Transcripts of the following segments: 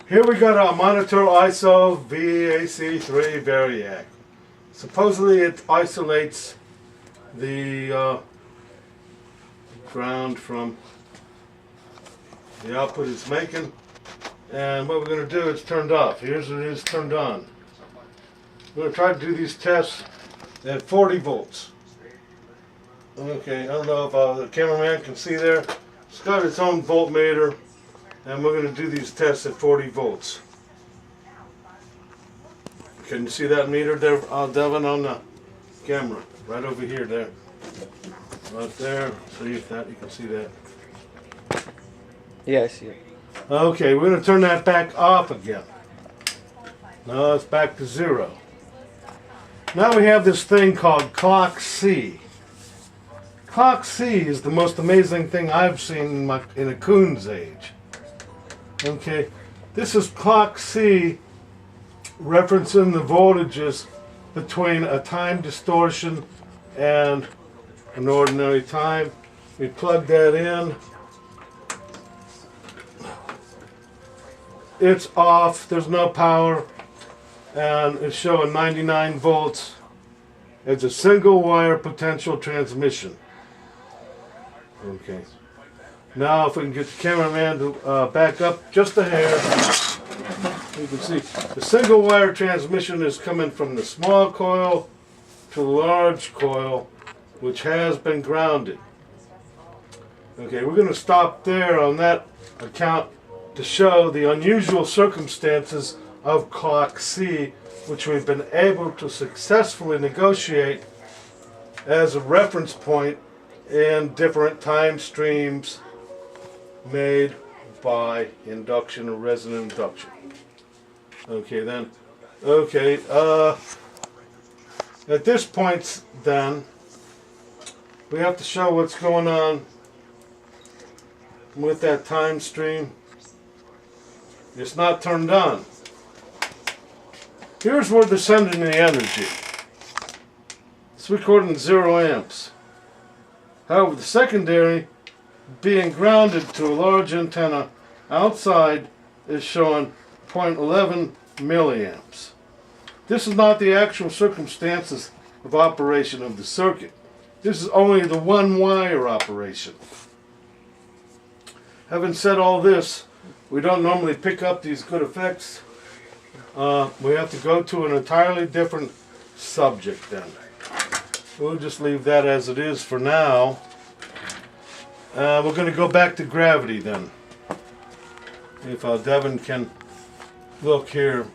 Here we got a monitor ISO VAC3 Variac. Supposedly it isolates the ground from the output it's making. And what we're going to do is turned off. Here's what it is turned on. We're going to try to do these tests at 40 volts. Okay, I don't know if the cameraman can see there. It's got its own voltmeter, and we're going to do these tests at 40 volts. Can you see that meter there, Devin, on the camera? Right over here, there. Right there. See if that you can see that. Yeah, I see it. Okay, we're going to turn that back off again. Now it's back to 0. Now we have this thing called clock C. Clock C is the most amazing thing I've seen in a coon's age. Okay, this is clock C referencing the voltages between a time distortion and an ordinary time. We plug that in. It's off, there's no power, and it's showing 99 volts. It's a single wire potential transmission. Okay. Now if we can get the cameraman to back up just a hair, you can see the single wire transmission is coming from the small coil to the large coil, which has been grounded. Okay, we're going to stop there on that account to show the unusual circumstances of clock C, which we've been able to successfully negotiate as a reference point in different time streams made by induction or resonant induction. Okay, then. Okay, at this point, then, we have to show what's going on with that time stream. It's not turned on. Here's where they're sending the energy. It's recording 0 amps. However, the secondary, being grounded to a large antenna outside, is showing 0.11 milliamps. This is not the actual circumstances of operation of the circuit. This is only the one wire operation. Having said all this, we don't normally pick up these good effects. We have to go to an entirely different subject then. We'll just leave that as it is for now. We're going to go back to gravity then. If Devin can look here.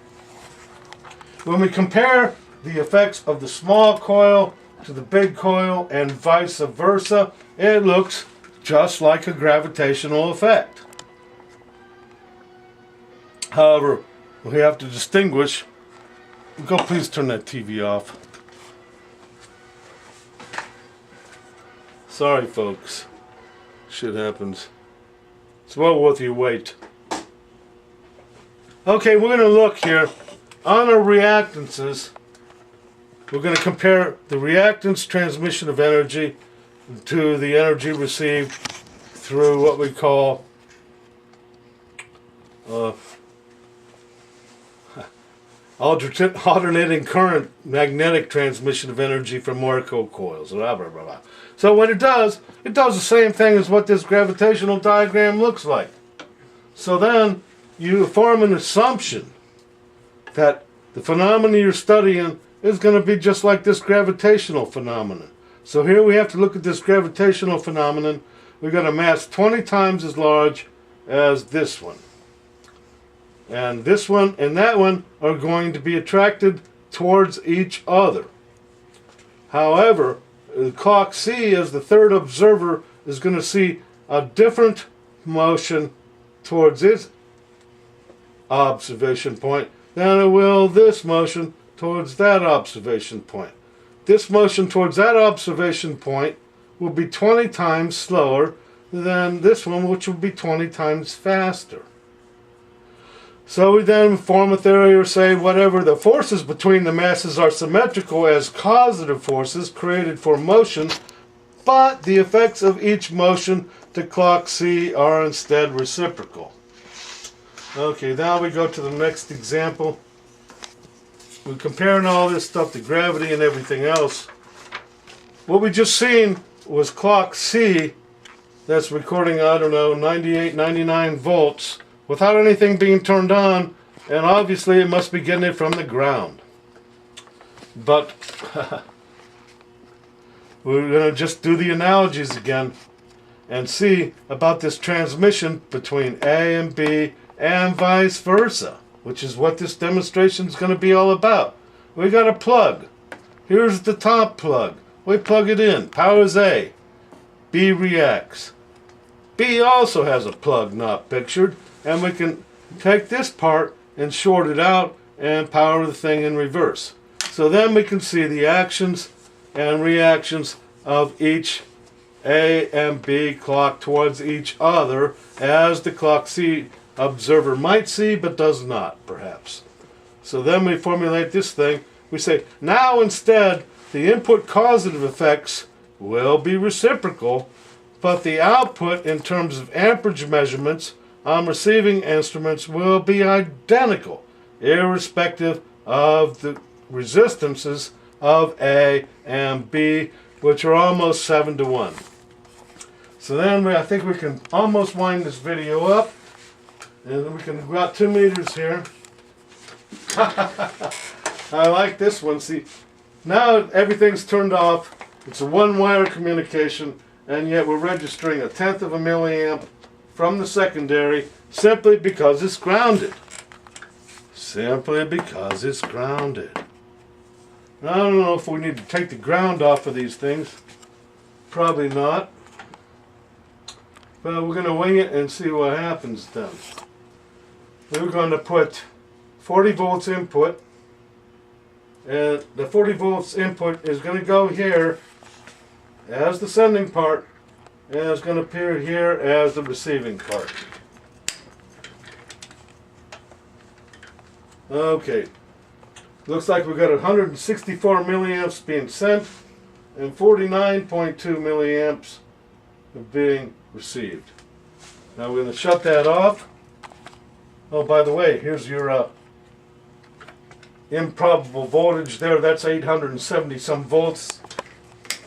When we compare the effects of the small coil to the big coil and vice versa, it looks just like a gravitational effect. However, we have to distinguish. Go, please turn that TV off. Sorry, folks. Shit happens. It's well worth your wait. Okay, we're going to look here on our reactances. We're going to compare the reactance transmission of energy to the energy received through what we call alternating current magnetic transmission of energy from Morocco coils. Blah, blah, blah, blah. So what it does the same thing as what this gravitational diagram looks like. So then you form an assumption that the phenomenon you're studying is going to be just like this gravitational phenomenon. So here we have to look at this gravitational phenomenon. We've got a mass 20 times as large as this one. And this one and that one are going to be attracted towards each other. However, the clock C, as the third observer, is going to see a different motion towards its observation point than it will this motion towards that observation point. This motion towards that observation point will be 20 times slower than this one, which will be 20 times faster. So we then form a theory or say whatever the forces between the masses are symmetrical as causative forces created for motion, but the effects of each motion to clock C are instead reciprocal. Okay, now we go to the next example. We're comparing all this stuff to gravity and everything else. What we just seen was clock C that's recording, I don't know, 98, 99 volts without anything being turned on, and obviously it must be getting it from the ground. But we're going to just do the analogies again and see about this transmission between A and B and vice versa, which is what this demonstration is going to be all about. We got a plug. Here's the top plug. We plug it in. Power is A. B reacts. B also has a plug not pictured, and we can take this part and short it out and power the thing in reverse. So then we can see the actions and reactions of each A and B clock towards each other, as the clock C observer might see but does not, perhaps. So then we formulate this thing. We say, now instead the input causative effects will be reciprocal, but the output in terms of amperage measurements on receiving instruments will be identical, irrespective of the resistances of A and B, which are almost 7 to 1. So then I think we can almost wind this video up, and then we can go out 2 meters here. I like this one. See, now everything's turned off. It's a one-wire communication, and yet we're registering 1/10 of a milliamp from the secondary simply because it's grounded. Simply because it's grounded. I don't know if we need to take the ground off of these things. Probably not. But we're going to wing it and see what happens then. We're going to put 40 volts input. And the 40 volts input is going to go here as the sending part, and it's going to appear here as the receiving part. Okay. Looks like we've got 164 milliamps being sent and 49.2 milliamps being received. Now we're going to shut that off. Oh, by the way, here's your improbable voltage there. That's 870 some volts.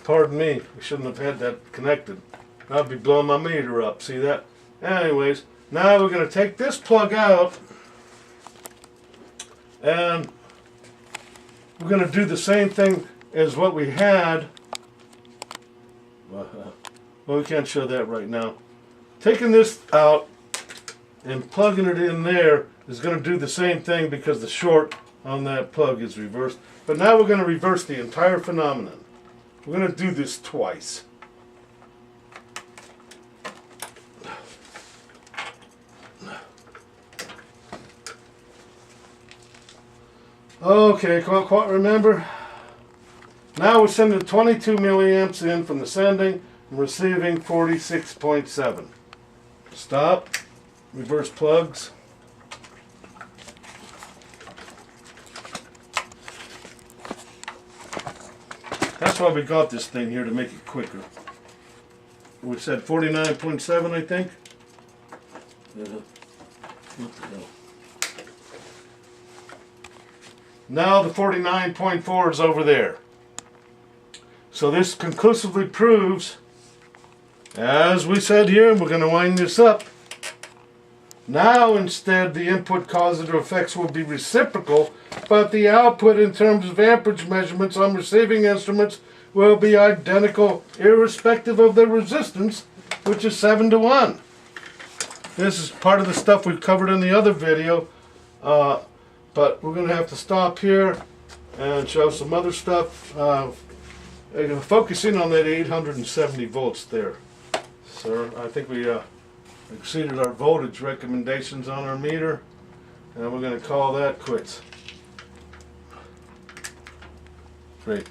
Pardon me, we shouldn't have had that connected. I'd be blowing my meter up. See that? Anyways, now we're going to take this plug out, and we're going to do the same thing as what we had. Well, we can't show that right now. Taking this out and plugging it in there is going to do the same thing because the short on that plug is reversed. But now we're going to reverse the entire phenomenon. We're going to do this twice. Okay, quite remember. Now we're sending 22 milliamps in from the sending and receiving 46.7. Stop. Reverse plugs. That's why we got this thing here, to make it quicker. We said 49.7, I think. What the hell? Now the 49.4 is over there. So this conclusively proves, as we said here, and we're going to wind this up, now instead the input causative effects will be reciprocal, but the output in terms of amperage measurements on receiving instruments will be identical irrespective of their resistance, which is 7 to 1. This is part of the stuff we've covered in the other video, but we're going to have to stop here and show some other stuff. Focusing on that 870 volts there, sir. I think we exceeded our voltage recommendations on our meter, and we're going to call that quits. Great.